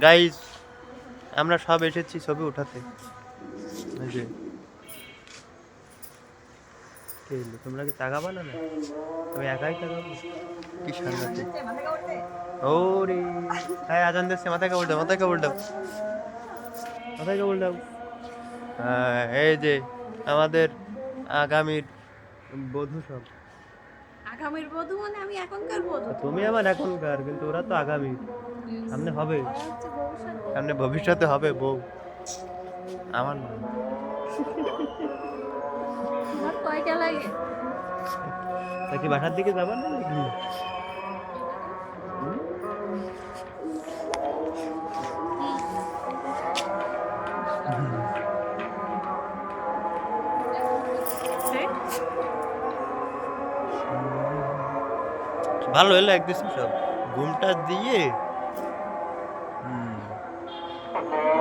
Guys, আমরা সব এসেছি ছবি উঠাতে। এই যে কে এলো? তোমরা কি তাকাবা না? আমি একাই তাকাবো? কি সাংঘাতিক! ওরে হ্যাঁ, আজান দিচ্ছে, মাথায় কাপড় দাও, মাথায় কাপড় দাও, মাথায় কাপড় দাও। হ্যাঁ, এই যে আমাদের আগামীর বধূ সব। আগামীর বধূ মানে আমি এখনকার বধূ। তুমি আমার এখনকার, কিন্তু ওরা তো আগামী। সামনে হবে, ওরা হচ্ছে ভবিষ্যৎ বউ। সামনে ভবিষ্যতে হবে বউ। আমার না। তোমার কয়টা লাগে? তা কি বাসার দিকে যাবা না নাকি? হুম? ভালো হলো একদিন সব ঘুমটা দিয়ে